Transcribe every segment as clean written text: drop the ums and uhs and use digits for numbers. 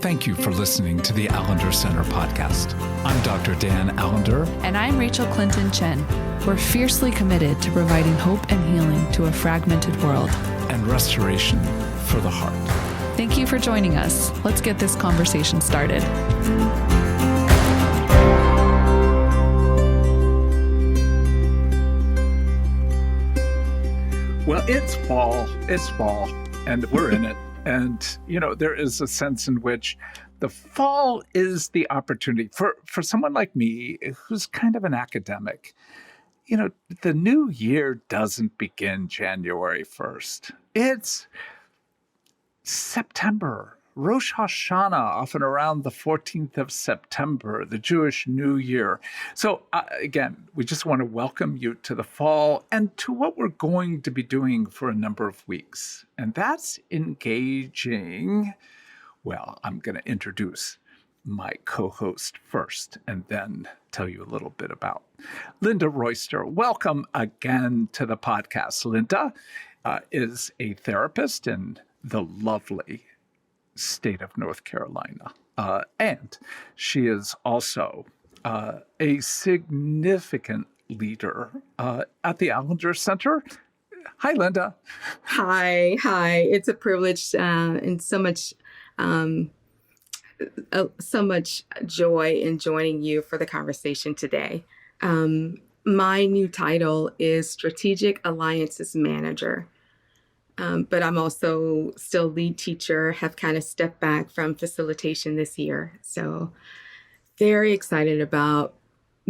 Thank you for listening to the Allender Center podcast. I'm Dr. Dan Allender. And I'm Rachel Clinton Chen. We're fiercely committed to providing hope and healing to a fragmented world. And restoration for the heart. Thank you for joining us. Let's get this conversation started. Well, it's fall, and we're in it. And, there is a sense in which the fall is the opportunity for someone like me, who's kind of an academic. The new year doesn't begin January 1st. It's September. Rosh Hashanah, often around the 14th of September, the Jewish New Year. So again, we just want to welcome you to the fall and to what we're going to be doing for a number of weeks. And that's engaging. Well, I'm going to introduce my co-host first and then tell you a little bit about Linda Royster. Welcome again to the podcast. Linda is a therapist in the lovely state of North Carolina. And she is also a significant leader at the Allender Center. Hi, Linda. Hi. It's a privilege and so much joy in joining you for the conversation today. My new title is Strategic Alliances Manager. But I'm also still lead teacher, have kind of stepped back from facilitation this year. So very excited about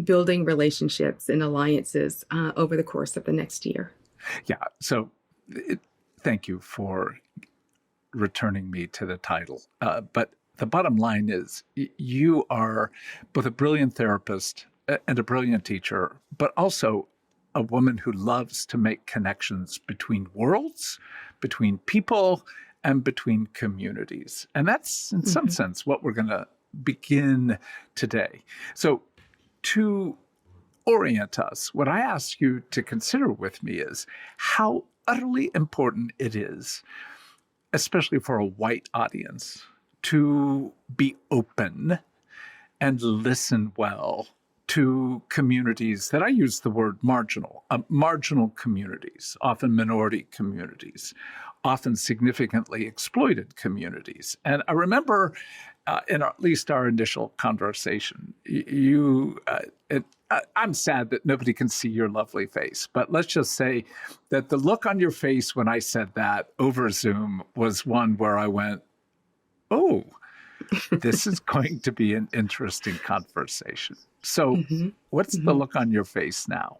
building relationships and alliances over the course of the next year. Yeah. So thank you for returning me to the title. But the bottom line is you are both a brilliant therapist and a brilliant teacher, but also a woman who loves to make connections between worlds, between people, and between communities. And that's, in some sense, what we're going to begin today. So to orient us, what I ask you to consider with me is how utterly important it is, especially for a white audience, to be open and listen well to communities that I use the word marginal communities, often minority communities, often significantly exploited communities. And I remember in at least our initial conversation, I'm sad that nobody can see your lovely face, but let's just say that the look on your face when I said that over Zoom was one where I went, oh, this is going to be an interesting conversation. So what's the look on your face now?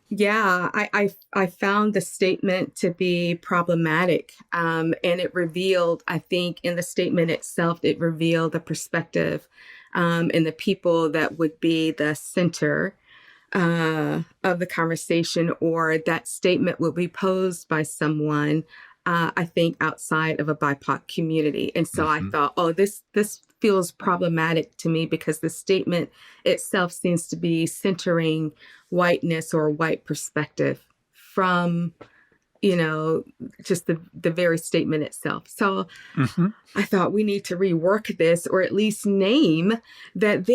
Yeah, I found the statement to be problematic. And it revealed, I think in the statement itself, it revealed the perspective and the people that would be the center of the conversation, or that statement will be posed by someone I think outside of a BIPOC community. And so I thought, this feels problematic to me because the statement itself seems to be centering whiteness or white perspective from, just the very statement itself. So I thought we need to rework this, or at least name that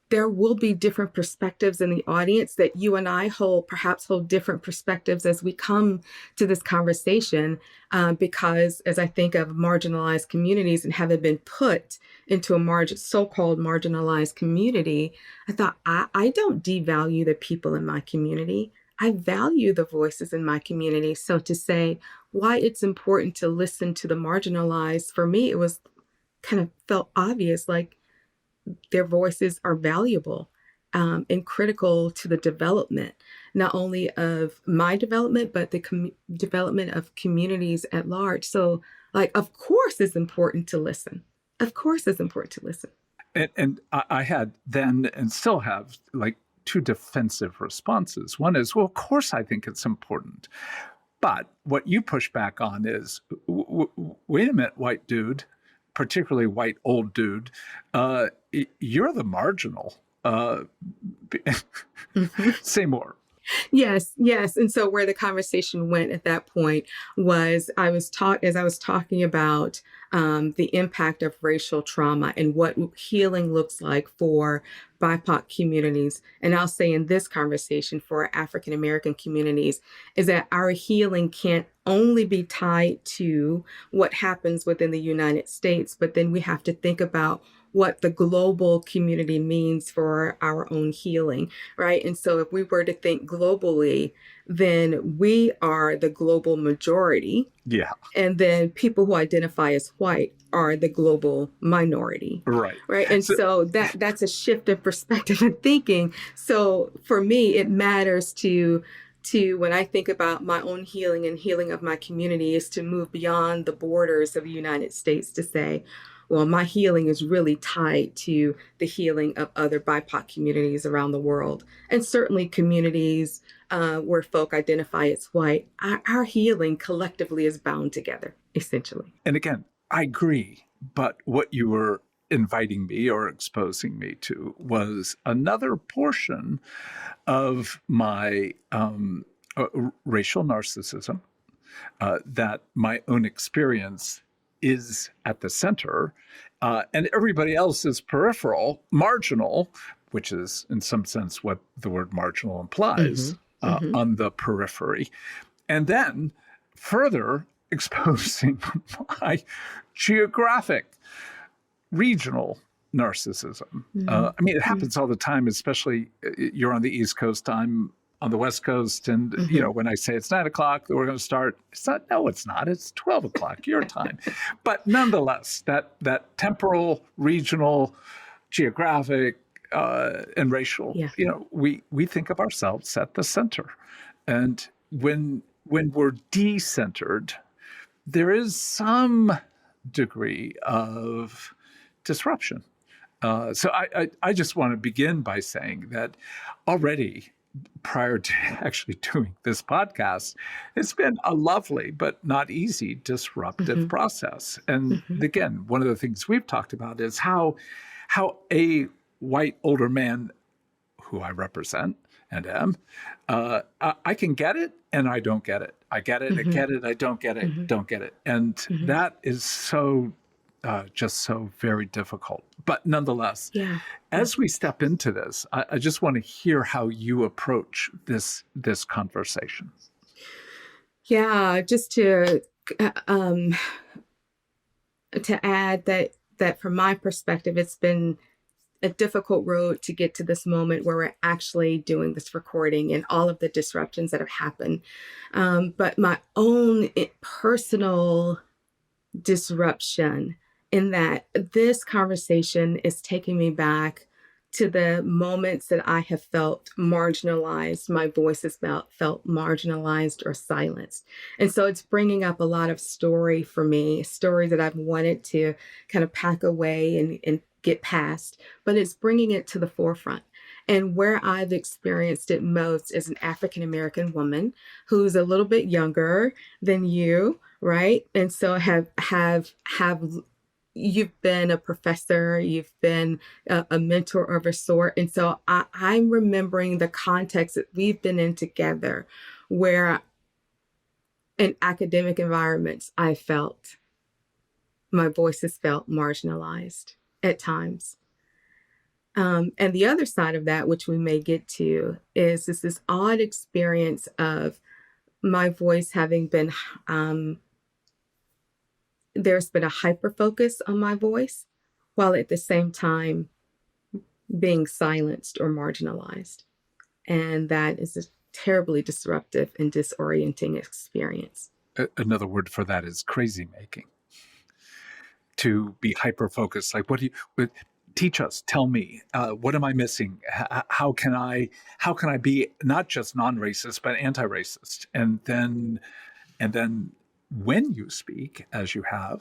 there will be different perspectives in the audience, that you and I perhaps hold different perspectives as we come to this conversation, because as I think of marginalized communities and having been put into a so-called marginalized community, I thought, I don't devalue the people in my community. I value the voices in my community. So to say why it's important to listen to the marginalized, for me, it was kind of felt obvious, like their voices are valuable and critical to the development, not only of my development, but the development of communities at large. So, of course, it's important to listen. Of course, it's important to listen. And I had then and still have two defensive responses. One is, well, of course, I think it's important. But what you push back on is, wait a minute, white dude, particularly white old dude, you're the marginal. Say more. Yes, yes. And so where the conversation went at that point was as I was talking about the impact of racial trauma and what healing looks like for BIPOC communities. And I'll say in this conversation for African American communities is that our healing can't only be tied to what happens within the United States, but then we have to think about what the global community means for our own healing, right? And so if we were to think globally, then we are the global majority. Yeah. And then people who identify as white are the global minority. Right. Right. And so that's a shift of perspective and thinking. So for me, it matters to when I think about my own healing and healing of my community is to move beyond the borders of the United States to say, well, my healing is really tied to the healing of other BIPOC communities around the world, and certainly communities where folk identify as white. Our healing collectively is bound together, essentially. And again, I agree. But what you were inviting me or exposing me to was another portion of my racial narcissism, that my own experience is at the center, and everybody else is peripheral, marginal, which is in some sense what the word marginal implies, on the periphery. And then further exposing my geographic, regional narcissism. I mean, it happens all the time, especially you're on the East Coast, I'm on the West Coast. And, you know, when I say it's 9 o'clock, we're going to start, it's not, no, it's not. It's 12 o'clock your time. But nonetheless, that temporal, regional, geographic, and racial, you know, we think of ourselves at the center. And when we're decentered, there is some degree of disruption. So I just want to begin by saying that already, prior to actually doing this podcast, it's been a lovely but not easy disruptive process. And again, one of the things we've talked about is how a white older man who I represent and am, I can get it and I don't get it. I get it, I get it, I don't get it, don't get it. And that is so just so very difficult. But nonetheless, as we step into this, I just want to hear how you approach this conversation. Yeah, just to add that from my perspective, it's been a difficult road to get to this moment where we're actually doing this recording and all of the disruptions that have happened. But my own personal disruption in that this conversation is taking me back to the moments that I have felt marginalized, my voice has felt marginalized or silenced. And so it's bringing up a lot of story for me, story that I've wanted to kind of pack away and get past, but it's bringing it to the forefront. And where I've experienced it most is an African American woman who's a little bit younger than you, right? And so have you've been a professor, you've been a mentor of a sort. And so I'm remembering the context that we've been in together where in academic environments, I felt my voice has felt marginalized at times. And the other side of that, which we may get to, is this odd experience of my voice having been there's been a hyper focus on my voice, while at the same time being silenced or marginalized. And that is a terribly disruptive and disorienting experience. Another word for that is crazy making. To be hyper focused, like teach us, tell me, what am I missing? How can I be not just non-racist but anti-racist? And then when you speak, as you have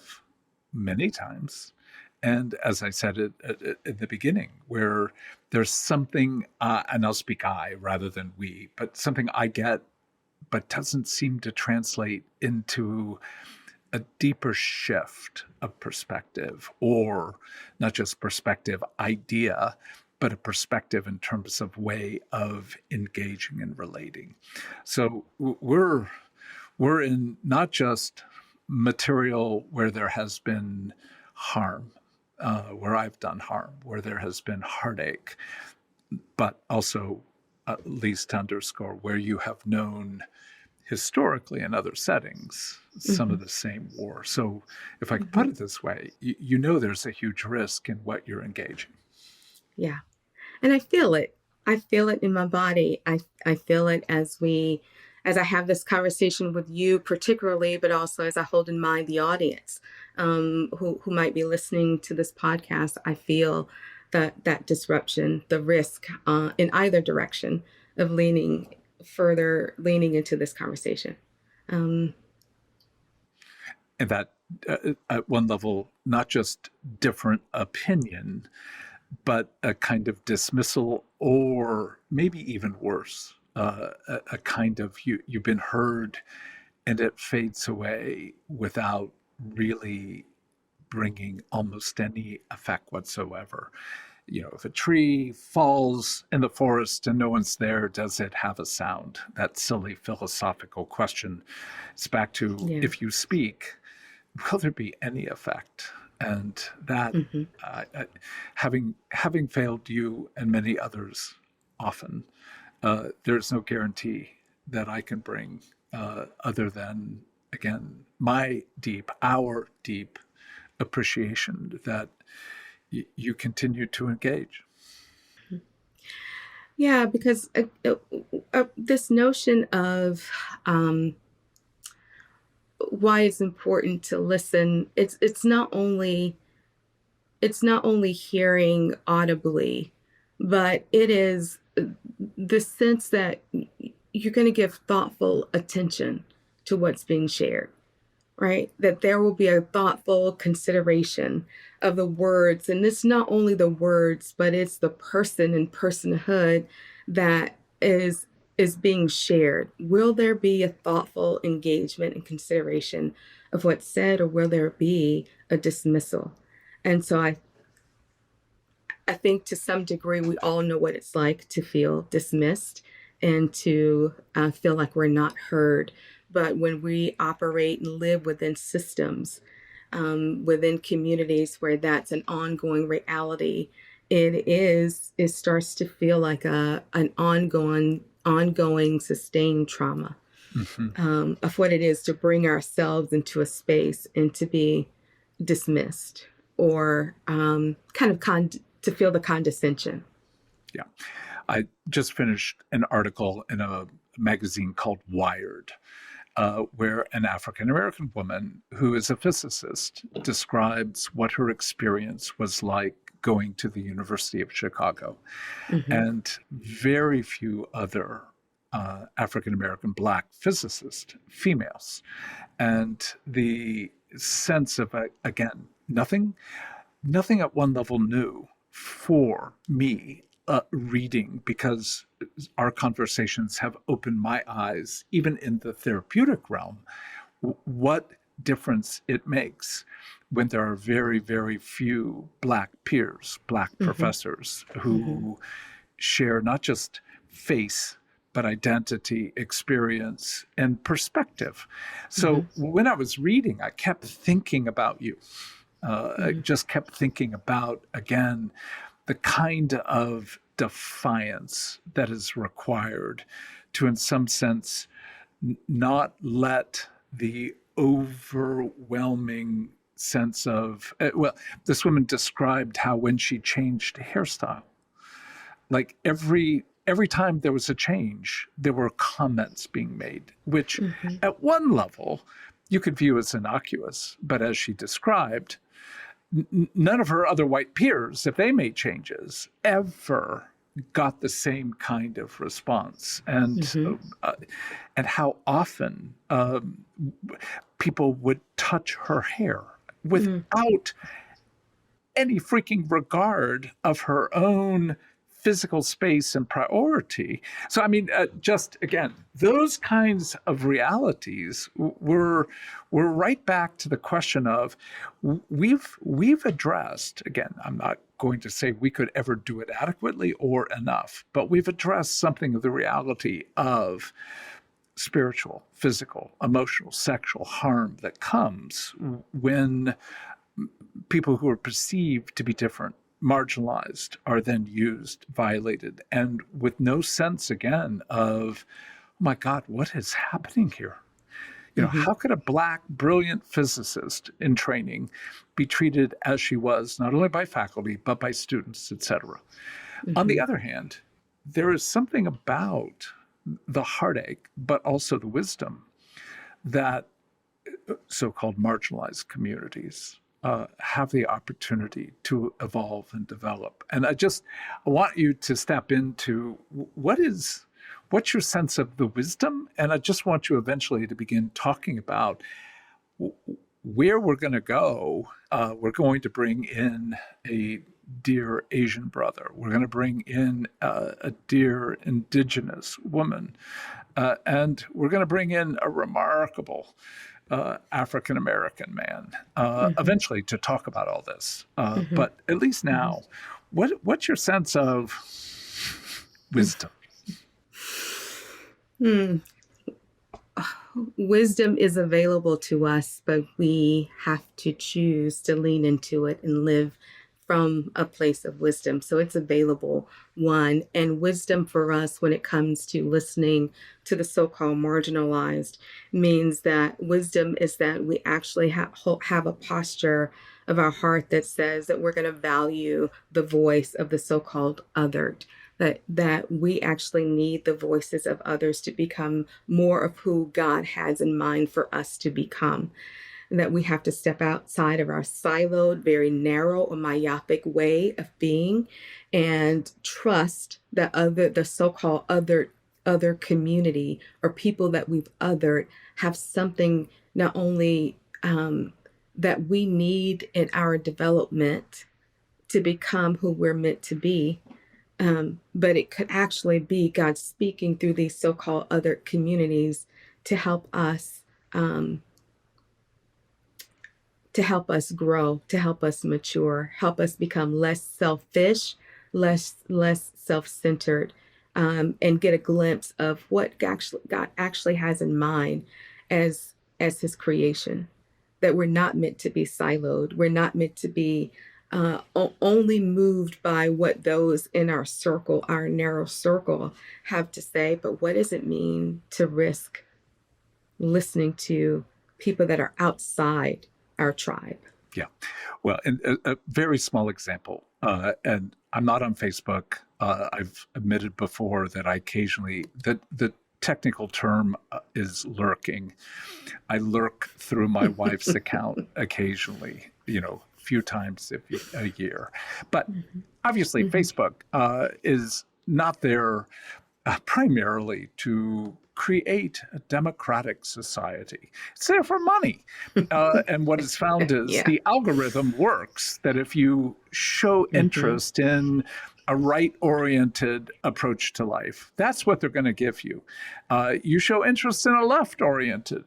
many times, and as I said at the beginning, where there's something, and I'll speak I rather than we, but something I get, but doesn't seem to translate into a deeper shift of perspective, or not just perspective, idea but a perspective in terms of way of engaging and relating. So we're in not just material where there has been harm, where I've done harm, where there has been heartache, but also, at least to underscore, where you have known historically in other settings some of the same war. So if I could put it this way, you know there's a huge risk in what you're engaging. Yeah. And I feel it. I feel it in my body. I feel it as I have this conversation with you particularly, but also as I hold in mind the audience who might be listening to this podcast. I feel that disruption, the risk in either direction of leaning into this conversation. And that at one level, not just different opinion, but a kind of dismissal, or maybe even worse, a kind of you've been heard and it fades away without really bringing almost any effect whatsoever. You know, if a tree falls in the forest and no one's there, does it have a sound? That silly philosophical question. It's back to, if you speak, will there be any effect? And that, having failed you and many others often, there's no guarantee that I can bring other than, again, our deep appreciation that you continue to engage. Yeah, because this notion of why it's important to listen, it's not only hearing audibly, but it is the sense that you're going to give thoughtful attention to what's being shared, right? That there will be a thoughtful consideration of the words. And it's not only the words, but it's the person and personhood that is being shared. Will there be a thoughtful engagement and consideration of what's said, or will there be a dismissal? And so I think to some degree, we all know what it's like to feel dismissed and to feel like we're not heard. But when we operate and live within systems, within communities where that's an ongoing reality, it starts to feel like an ongoing sustained trauma of what it is to bring ourselves into a space and to be dismissed, or to feel the condescension. Yeah. I just finished an article in a magazine called Wired, where an African-American woman who is a physicist describes what her experience was like going to the University of Chicago. And very few other African-American Black physicists, females. And the sense of, again, nothing at one level new for me reading, because our conversations have opened my eyes, even in the therapeutic realm, what difference it makes when there are very, very few Black peers, Black professors who share not just face, but identity, experience, and perspective. So when I was reading, I kept thinking about you. I just kept thinking about, again, the kind of defiance that is required to, in some sense, not let the overwhelming sense of, this woman described how when she changed hairstyle, like every time there was a change, there were comments being made, which at one level you could view as innocuous, but as she described, none of her other white peers, if they made changes, ever got the same kind of response. And how often people would touch her hair without any freaking regard of her own physical space and priority. So, I mean, just again, those kinds of realities were right back to the question of we've addressed, again, I'm not going to say we could ever do it adequately or enough, but we've addressed something of the reality of spiritual, physical, emotional, sexual harm that comes when people who are perceived to be different, marginalized, are then used, violated, and with no sense again of, oh my God, what is happening here? You know, how could a Black, brilliant physicist in training be treated as she was, not only by faculty, but by students, et cetera? On the other hand, there is something about the heartache, but also the wisdom that so-called marginalized communities have the opportunity to evolve and develop. And I want you to step into what's your sense of the wisdom? And I just want you eventually to begin talking about where we're going to go. We're going to bring in a dear Asian brother. We're going to bring in a dear Indigenous woman. And we're going to bring in a remarkable African-American man eventually to talk about all this. But at least now, what's your sense of wisdom? Wisdom is available to us, but we have to choose to lean into it and live from a place of wisdom. So it's available, one. And wisdom for us when it comes to listening to the so-called marginalized means that wisdom is that we actually have a posture of our heart that says that we're going to value the voice of the so-called othered, that we actually need the voices of others to become more of who God has in mind for us to become. And that we have to step outside of our siloed, very narrow or myopic way of being and trust that the so-called other community or people that we've othered have something not only that we need in our development to become who we're meant to be, but it could actually be God speaking through these so-called other communities to help us grow, to help us mature, help us become less selfish, less self-centered, and get a glimpse of what God actually has in mind as His creation. That we're not meant to be siloed. We're not meant to be only moved by what those in our circle, our narrow circle, have to say. But what does it mean to risk listening to people that are outside our tribe? Yeah. Well, and a very small example, and I'm not on Facebook. I've admitted before that I occasionally, the technical term is lurking. I lurk through my wife's account occasionally, a few times a year. But obviously Facebook is not there primarily to create a democratic society. It's there for money. And what is found is the algorithm works, that if you show interest in a right-oriented approach to life, that's what they're going to give you. You show interest in a left-oriented,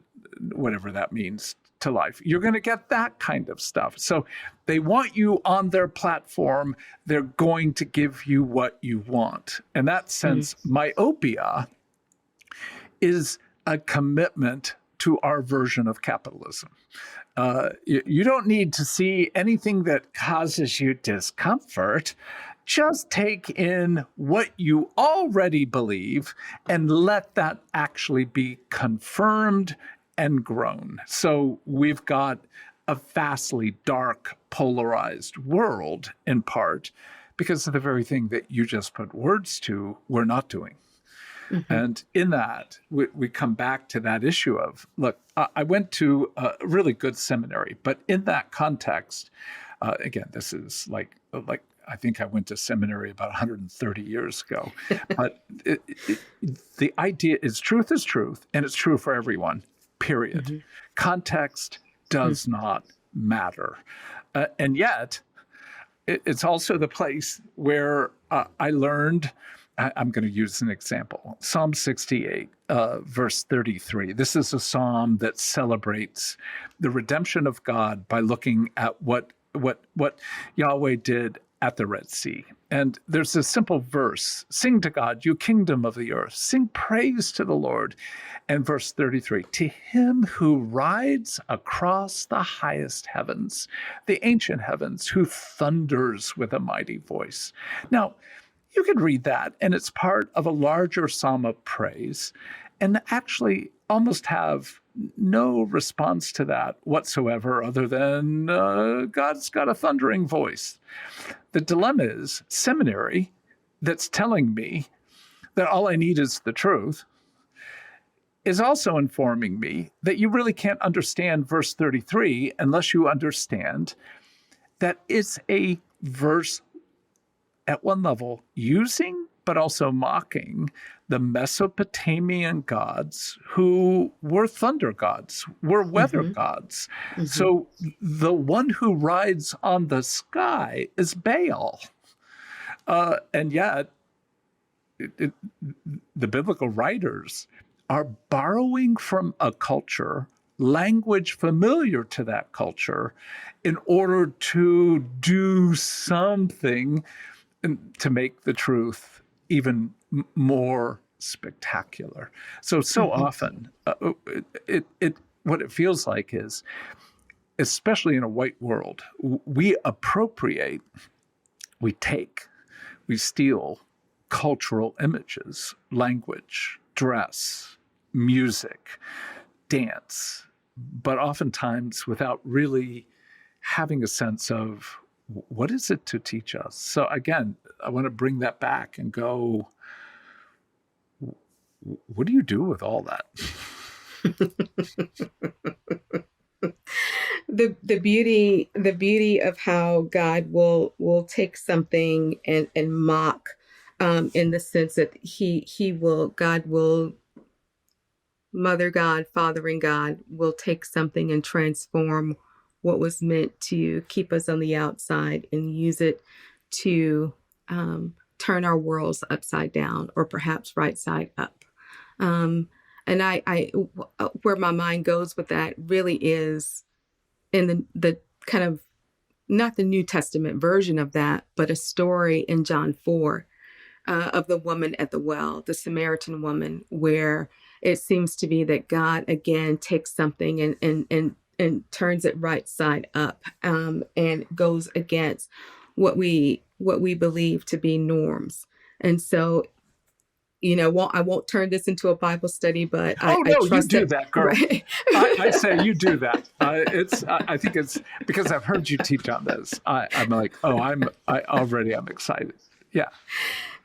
whatever that means, to life, you're going to get that kind of stuff. So they want you on their platform. They're going to give you what you want. In that sense, myopia is a commitment to our version of capitalism. You don't need to see anything that causes you discomfort. Just take in what you already believe and let that actually be confirmed and grown. So we've got a vastly dark, polarized world, in part because of the very thing that you just put words to, we're not doing. And in that, we come back to that issue of, look, I went to a really good seminary, but in that context, again, this is like I think I went to seminary about 130 years ago. But the idea is truth, and it's true for everyone, period. Context does not matter. And yet, it's also the place where I learned, I'm going to use an example. Psalm 68, verse 33. This is a psalm that celebrates the redemption of God by looking at what Yahweh did at the Red Sea. And there's a simple verse: sing to God, you kingdom of the earth, sing praise to the Lord. And verse 33, to him who rides across the highest heavens, the ancient heavens, who thunders with a mighty voice. Now, you could read that, and it's part of a larger psalm of praise, and actually almost have no response to that whatsoever, other than God's got a thundering voice. The dilemma is seminary that's telling me that all I need is the truth is also informing me that you really can't understand verse 33 unless you understand that it's a verse at one level using but also mocking the Mesopotamian gods who were thunder gods, were weather gods. So the one who rides on the sky is Baal. And yet, the biblical writers are borrowing from a culture, language familiar to that culture, in order to do something to make the truth even more spectacular. So often, what it feels like is, especially in a white world, we appropriate, we take, we steal cultural images, language, dress, music, dance, but oftentimes without really having a sense of what is it to teach us. So again, I want to bring that back and go, what do you do with all that? The beauty of how God will take something and mock, in the sense that God will, Mother God, Fathering God will take something and transform what was meant to keep us on the outside and use it to turn our worlds upside down, or perhaps right side up. And I where my mind goes with that really is in the kind of, not the New Testament version of that, but a story in John 4 of the woman at the well, the Samaritan woman, where it seems to be that God again takes something and turns it right side up, and goes against what we believe to be norms. And so, I won't turn this into a Bible study, but I trust you do that, girl. Right. I say you do that. I think it's because I've heard you teach on this. I'm like, I'm excited. Yeah.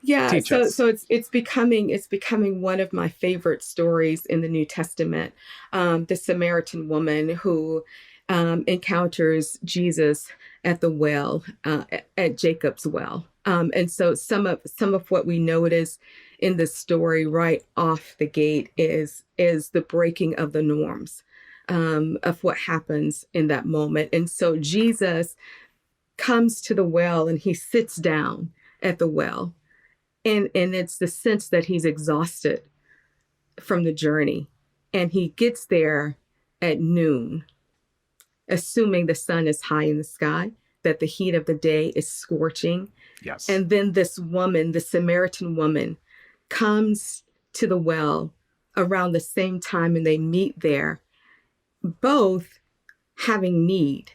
Yeah, Teach so us. so it's becoming one of my favorite stories in the New Testament. The Samaritan woman who encounters Jesus at the well, at Jacob's well, and so some of what we notice in this story right off the gate is the breaking of the norms, of what happens in that moment. And so Jesus comes to the well and he sits down at the well. And it's the sense that he's exhausted from the journey. And he gets there at noon, assuming the sun is high in the sky, that the heat of the day is scorching. Yes. And then this woman, the Samaritan woman, comes to the well around the same time, and they meet there, both having need.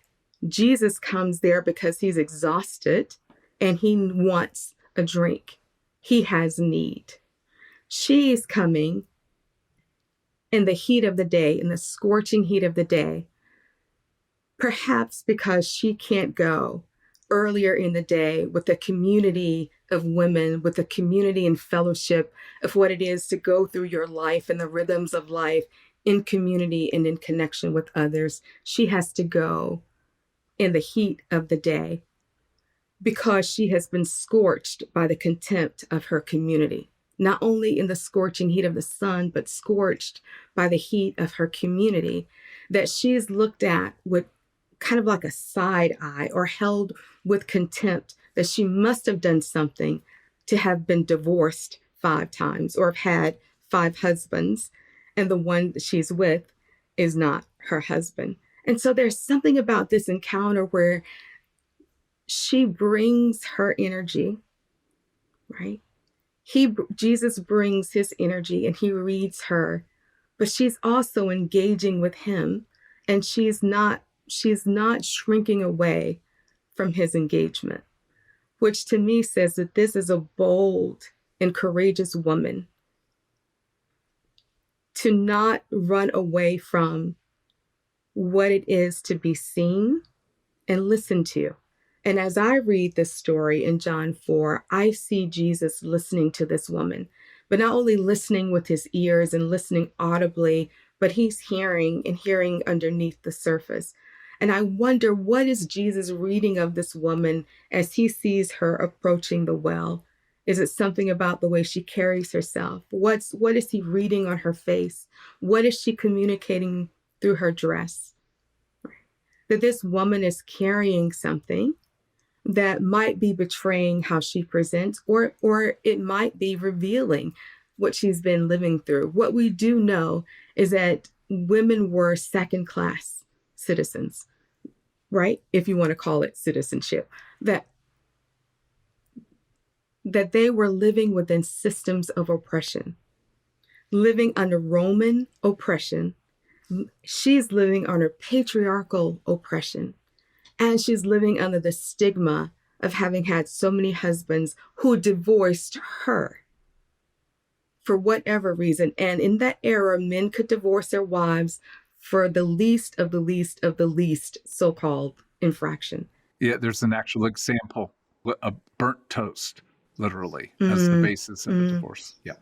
Jesus comes there because he's exhausted and he wants a drink. He has need. She's coming in the heat of the day, in the scorching heat of the day, perhaps because she can't go earlier in the day with a community of women, with a community and fellowship of what it is to go through your life and the rhythms of life in community and in connection with others. She has to go in the heat of the day, because she has been scorched by the contempt of her community, not only in the scorching heat of the sun, but scorched by the heat of her community, that she is looked at with kind of like a side eye or held with contempt, that she must have done something to have been divorced 5 times or have had 5 husbands, and the one that she's with is not her husband. And so there's something about this encounter where she brings her energy, right? Jesus brings his energy and he reads her, but she's also engaging with him, and she's not shrinking away from his engagement, which to me says that this is a bold and courageous woman to not run away from what it is to be seen and listened to. And as I read this story in John 4, I see Jesus listening to this woman, but not only listening with his ears and listening audibly, but he's hearing and hearing underneath the surface. And I wonder, what is Jesus reading of this woman as he sees her approaching the well? Is it something about the way she carries herself? What is he reading on her face? What is she communicating through her dress? That this woman is carrying something that might be betraying how she presents, or it might be revealing what she's been living through. What we do know is that women were second-class citizens, right? If you want to call it citizenship, that they were living within systems of oppression, living under Roman oppression. She's living under patriarchal oppression. And she's living under the stigma of having had so many husbands who divorced her for whatever reason. And in that era, men could divorce their wives for the least of the least of the least so-called infraction. Yeah, there's an actual example, a burnt toast, literally, as the basis of a divorce. Yeah.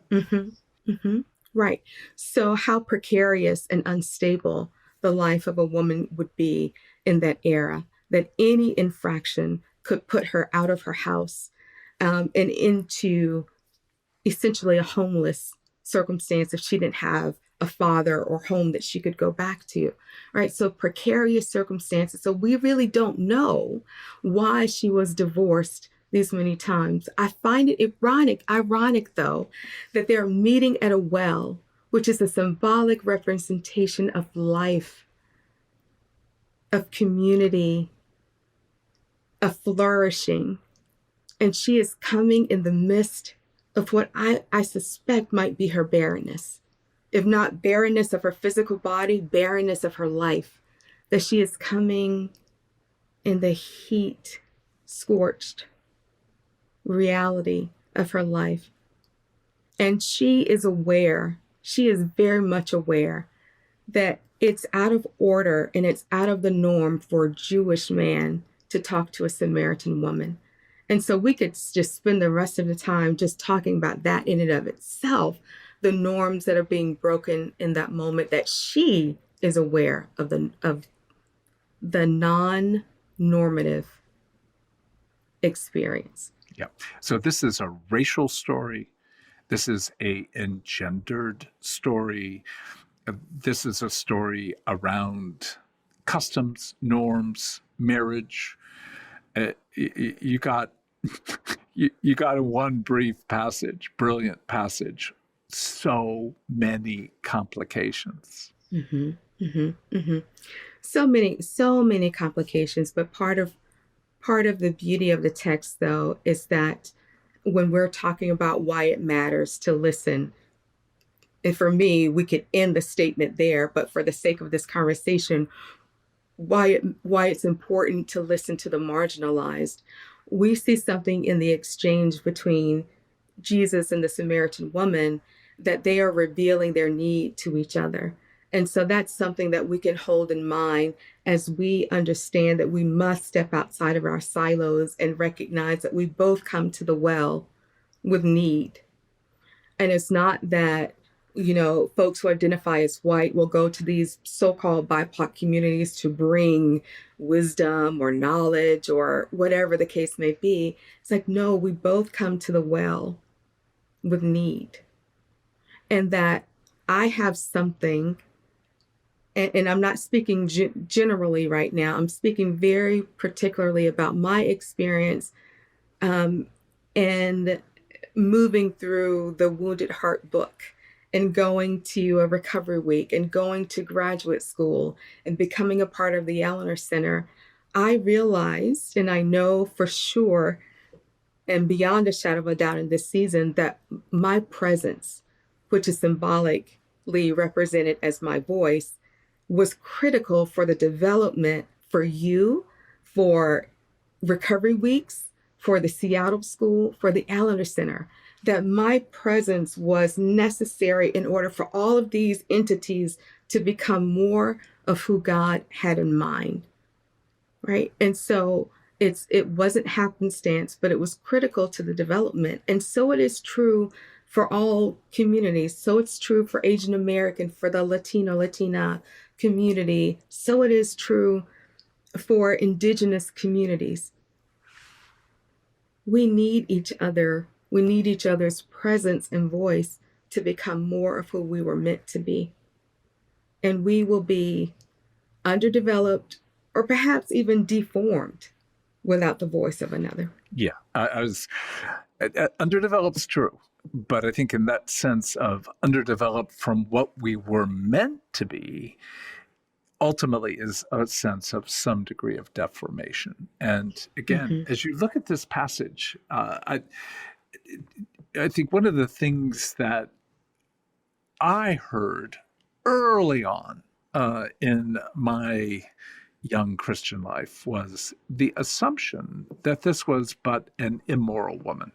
Right. So how precarious and unstable the life of a woman would be in that era, that any infraction could put her out of her house and into essentially a homeless circumstance if she didn't have a father or home that she could go back to, right? So precarious circumstances. So we really don't know why she was divorced these many times. I find it ironic though, that they're meeting at a well, which is a symbolic representation of life, of community, of flourishing. And she is coming in the midst of what I suspect might be her barrenness. If not barrenness of her physical body, barrenness of her life. That she is coming in the heat, scorched reality of her life. And she is very much aware that it's out of order and it's out of the norm for a Jewish man to talk to a Samaritan woman. And so we could just spend the rest of the time just talking about that in and of itself, the norms that are being broken in that moment, that she is aware of the non-normative experience. Yeah. So this is a racial story. This is a engendered story. This is a story around customs, norms, marriage. You got you got in one brief passage, brilliant passage, so many complications. So many complications. But part of the beauty of the text, though, is that when we're talking about why it matters to listen, and for me, we could end the statement there, but for the sake of this conversation, why it's important to listen to the marginalized, we see something in the exchange between Jesus and the Samaritan woman, that they are revealing their need to each other. And so that's something that we can hold in mind as we understand that we must step outside of our silos and recognize that we both come to the well with need. And it's not that, folks who identify as white will go to these so-called BIPOC communities to bring wisdom or knowledge or whatever the case may be. It's like, no, we both come to the well with need. And that I have something, and I'm not speaking generally right now, I'm speaking very particularly about my experience and moving through the Wounded Heart book and going to a recovery week and going to graduate school and becoming a part of the Allender Center, I realized, and I know for sure and beyond a shadow of a doubt in this season, that my presence, which is symbolically represented as my voice, was critical for the development for you, for recovery weeks, for the Seattle School, for the Allender Center, that my presence was necessary in order for all of these entities to become more of who God had in mind, right? And so it wasn't happenstance, but it was critical to the development. And so it is true for all communities. So it's true for Asian American, for the Latina community. So it is true for Indigenous communities. We need each other. We need each other's presence and voice to become more of who we were meant to be. And we will be underdeveloped or perhaps even deformed without the voice of another. Yeah, I was underdeveloped is true, but I think in that sense of underdeveloped from what we were meant to be, ultimately is a sense of some degree of deformation. And again, as you look at this passage, I think one of the things that I heard early on in my young Christian life was the assumption that this was but an immoral woman,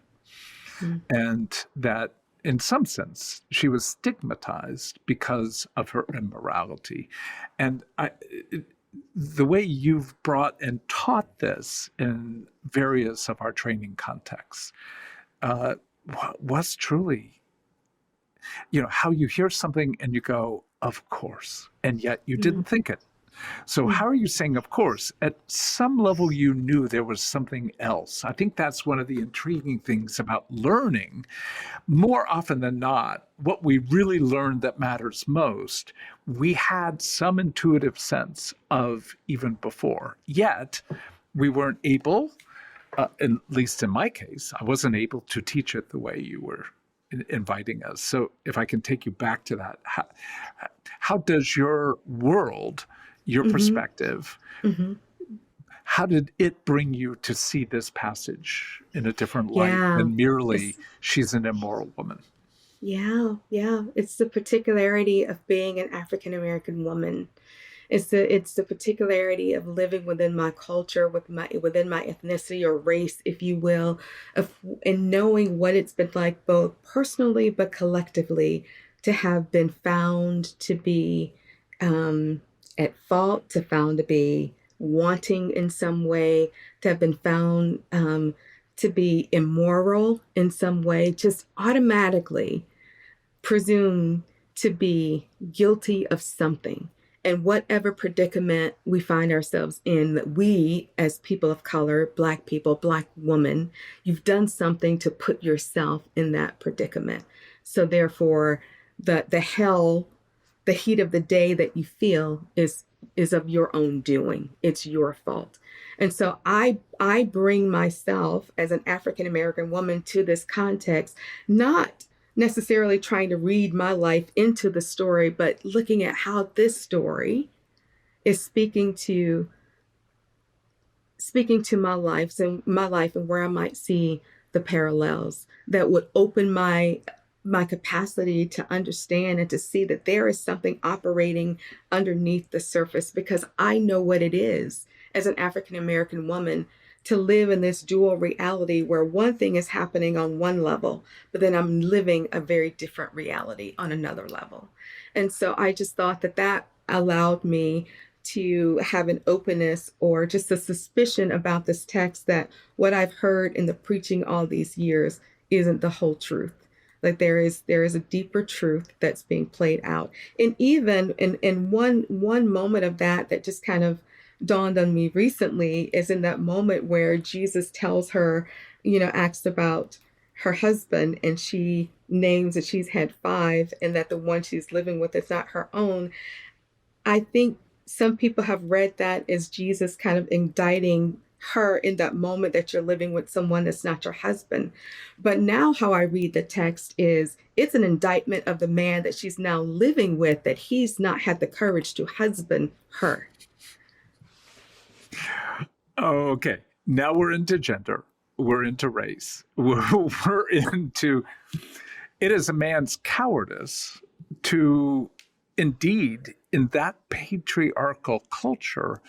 and that in some sense she was stigmatized because of her immorality. And the way you've brought and taught this in various of our training contexts was truly, how you hear something and you go, of course, and yet you didn't think it. So how are you saying, of course? At some level, you knew there was something else. I think that's one of the intriguing things about learning. More often than not, what we really learn that matters most, we had some intuitive sense of even before. Yet, we weren't able, at least in my case, I wasn't able to teach it the way you were inviting us. So if I can take you back to that, how does your world, your perspective, how did it bring you to see this passage in a different light than merely she's an immoral woman? Yeah. It's the particularity of being an African American woman. It's the particularity of living within my culture, within my ethnicity or race, if you will, and knowing what it's been like both personally but collectively to have been found to be at fault, to be wanting in some way, to have been found to be immoral in some way, just automatically presumed to be guilty of something. And whatever predicament we find ourselves in, that we as people of color, Black people, Black woman, you've done something to put yourself in that predicament. So therefore, the hell, the heat of the day that you feel is of your own doing. It's your fault. And so I bring myself as an African American woman to this context, not necessarily trying to read my life into the story, but looking at how this story is speaking to my life and where I might see the parallels that would open my capacity to understand and to see that there is something operating underneath the surface, because I know what it is as an African American woman to live in this dual reality where one thing is happening on one level, but then I'm living a very different reality on another level. And so I just thought that allowed me to have an openness or just a suspicion about this text, that what I've heard in the preaching all these years isn't the whole truth. Like there is a deeper truth that's being played out. And even in one moment of that just kind of dawned on me recently is in that moment where Jesus tells her, asks about her husband, and she names that she's had 5 and that the one she's living with is not her own. I think some people have read that as Jesus kind of indicting her in that moment that you're living with someone that's not your husband. But now how I read the text is it's an indictment of the man that she's now living with, that he's not had the courage to husband her. Okay. Now we're into gender. We're into race. We're into, it is a man's cowardice to, indeed, in that patriarchal culture,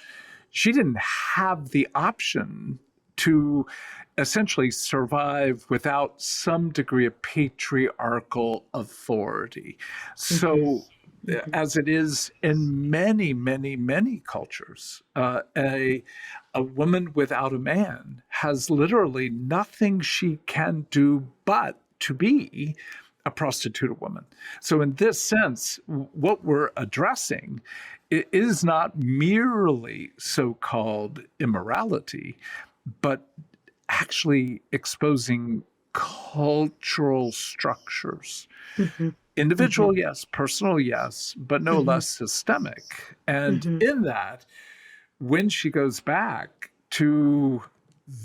she didn't have the option to essentially survive without some degree of patriarchal authority. So, as it is in many, many, many cultures, a woman without a man has literally nothing she can do but to be a prostituted woman. So in this sense, what we're addressing is not merely so-called immorality, but actually exposing cultural structures. Individual, yes, personal, yes, but no less systemic. And in that, when she goes back to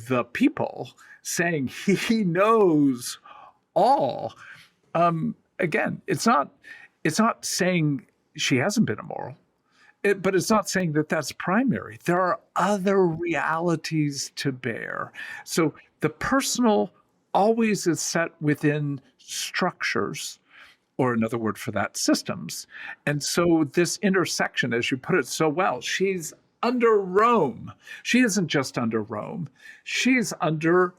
the people saying he knows all, again, it's not saying she hasn't been immoral, but it's not saying that that's primary. There are other realities to bear. So the personal always is set within structures, or another word for that, systems. And so this intersection, as you put it so well, she's under Rome. She isn't just under Rome. She's under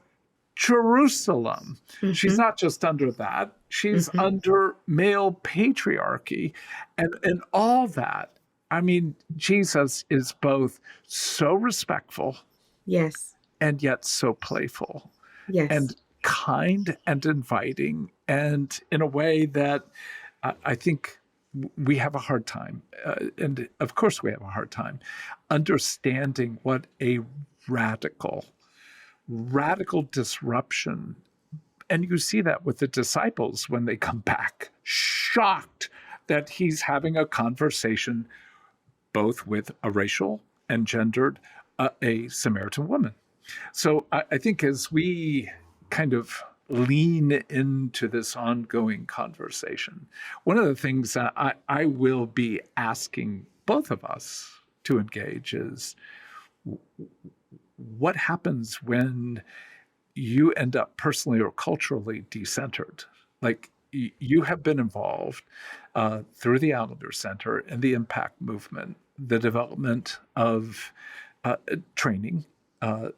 Jerusalem. She's not just under that. She's under male patriarchy and all that. I mean, Jesus is both so respectful, Yes. and yet so playful. Yes. And kind and inviting, and in a way that I think we have a hard time, and of course we have a hard time, understanding what a radical disruption. And you see that with the disciples when they come back, shocked that he's having a conversation both with a racial and gendered a Samaritan woman. So I think as we kind of lean into this ongoing conversation, one of the things that I will be asking both of us to engage is, what happens when you end up personally or culturally decentered? Like, you have been involved through the Allender Center and the impact movement, the development of training,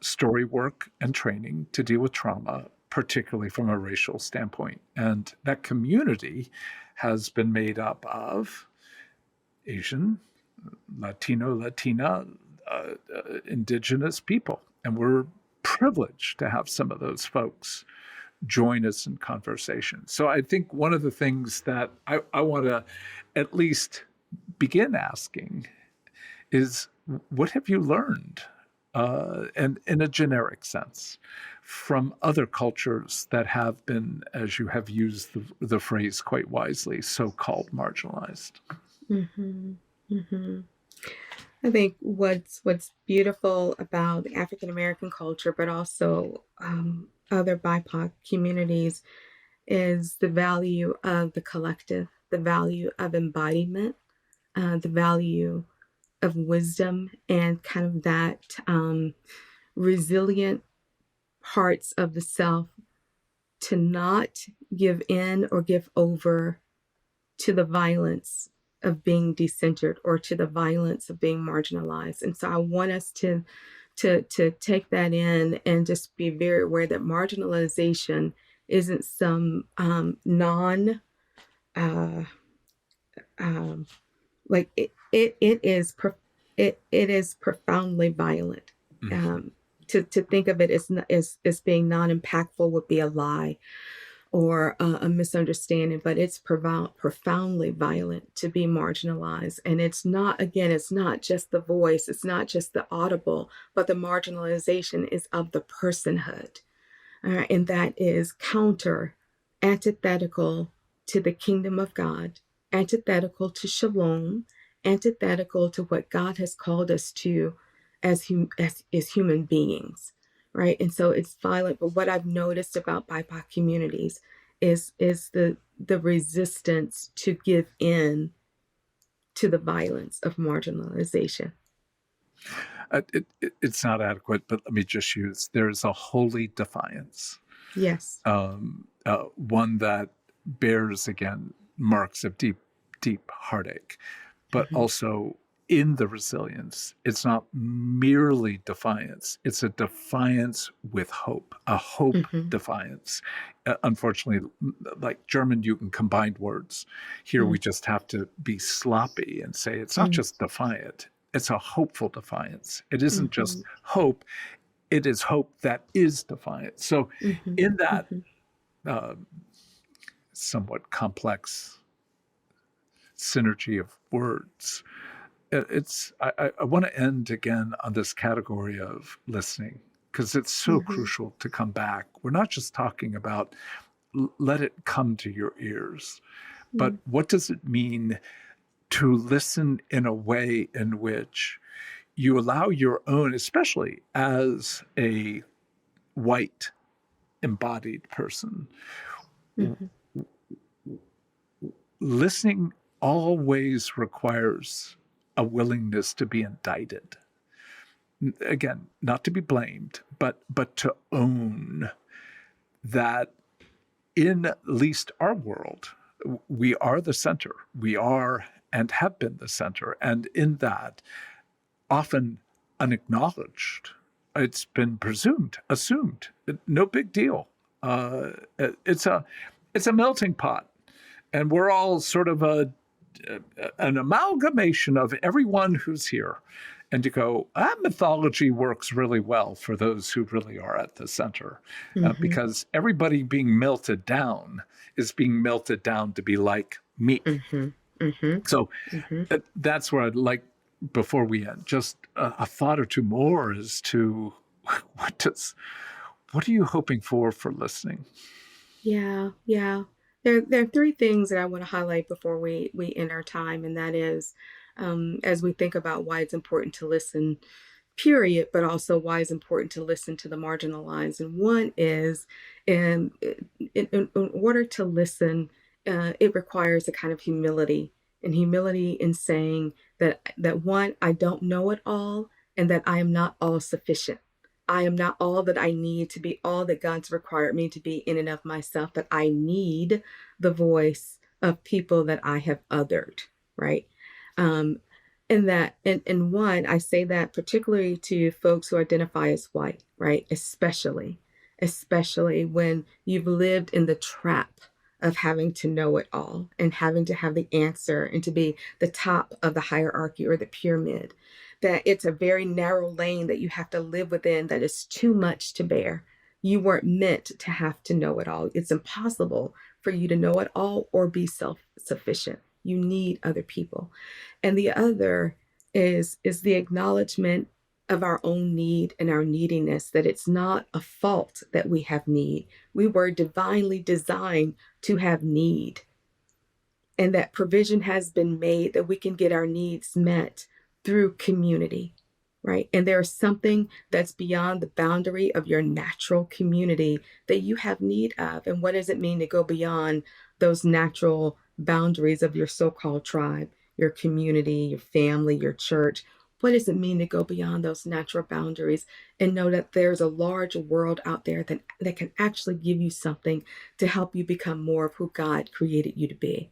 story work and training to deal with trauma, particularly from a racial standpoint. And that community has been made up of Asian, Latino, Latina, indigenous people. And we're privileged to have some of those folks join us in conversation. So I think one of the things that I want to at least begin asking is, what have you learned, and in a generic sense, from other cultures that have been, as you have used the phrase quite wisely, so-called marginalized? I think what's beautiful about the African American culture, but also other BIPOC communities, is the value of the collective, the value of embodiment, the value of wisdom, and kind of that resilient parts of the self, to not give in or give over to the violence of being decentered or to the violence of being marginalized. And so I want us to take that in and just be very aware that marginalization isn't some like it is profoundly violent. To think of it as being non-impactful would be a lie or a misunderstanding, but it's profoundly violent to be marginalized. And it's not just the voice, it's not just the audible, but the marginalization is of the personhood. And that is antithetical to the kingdom of God, antithetical to shalom, antithetical to what God has called us to as human beings, right? And so it's violent. But what I've noticed about BIPOC communities is the resistance to give in to the violence of marginalization. It's not adequate, but let me just use, there's a holy defiance, Yes. one that bears, again, marks of deep, deep heartache, but Mm-hmm. also in the resilience, it's not merely defiance, it's a defiance with hope, a hope Mm-hmm. defiance. Unfortunately, like German, you can combine words. Here, we just have to be sloppy and say it's not just defiant, it's a hopeful defiance. It isn't Mm-hmm. just hope, it is hope that is defiant. So, Mm-hmm. in that Mm-hmm. uh, somewhat complex synergy of words, I want to end again on this category of listening, because it's so Mm-hmm. crucial to come back. We're not just talking about let it come to your ears, but what does it mean to listen in a way in which you allow your own, especially as a white embodied person, Mm-hmm. listening always requires a willingness to be indicted. Again, not to be blamed, but to own that in at least our world, we are the center. We are and have been the center. And in that, often unacknowledged, it's been presumed, assumed, no big deal. Uh, it's a melting pot, and we're all sort of an amalgamation of everyone who's here. And to go, that mythology works really well for those who really are at the center, Mm-hmm. because everybody being melted down is being melted down to be like me. Mm-hmm. Mm-hmm. So Mm-hmm. that's where I'd like, before we end, just a thought or two more as to what are you hoping for listening? Yeah, yeah. There are three things that I want to highlight before we end our time, and that is, as we think about why it's important to listen, period, but also why it's important to listen to the marginalized. And one is, in order to listen, it requires a kind of humility, and humility in saying that one, I don't know it all, and that I am not all sufficient. I am not all that I need to be all that God's required me to be in and of myself, that I need the voice of people that I have othered, right? Um, and one, I say that particularly to folks who identify as white, right? Especially when you've lived in the trap of having to know it all and having to have the answer and to be the top of the hierarchy or the pyramid, that it's a very narrow lane that you have to live within that is too much to bear. You weren't meant to have to know it all. It's impossible for you to know it all or be self-sufficient. You need other people. And the other is the acknowledgement of our own need and our neediness, that it's not a fault that we have need. We were divinely designed to have need, and that provision has been made that we can get our needs met through community, right? And there's something that's beyond the boundary of your natural community that you have need of. And what does it mean to go beyond those natural boundaries of your so-called tribe, your community, your family, your church? What does it mean to go beyond those natural boundaries and know that there's a large world out there that can actually give you something to help you become more of who God created you to be?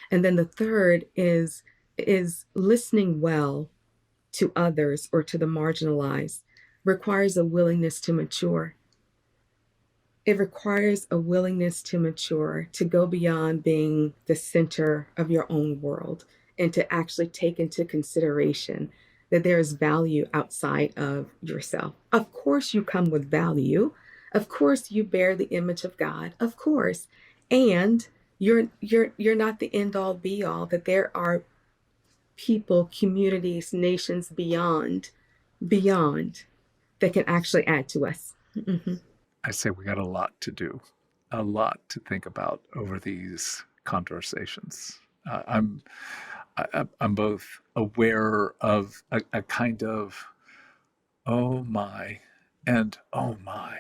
And then the third is listening well to others or to the marginalized requires a willingness to mature. It requires a willingness to mature, to go beyond being the center of your own world and to actually take into consideration that there is value outside of yourself. Of course, you come with value. Of course, you bear the image of God. Of course. And you're not the end all be all, that there are people, communities, nations beyond that can actually add to us. Mm-hmm. I say we got a lot to do, a lot to think about over these conversations. Uh, I'm I'm both aware of a kind of oh my, and oh my,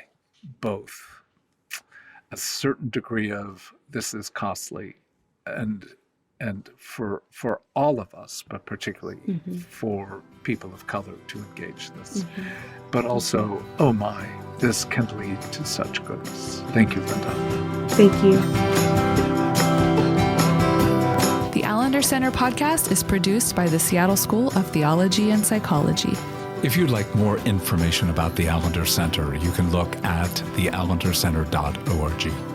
both. A certain degree of this is costly, and for all of us, but particularly for people of color to engage this. But also, oh my, this can lead to such goodness. Thank you, Linda. Thank you. The Allender Center podcast is produced by the Seattle School of Theology and Psychology. If you'd like more information about the Allender Center, you can look at theallendercenter.org.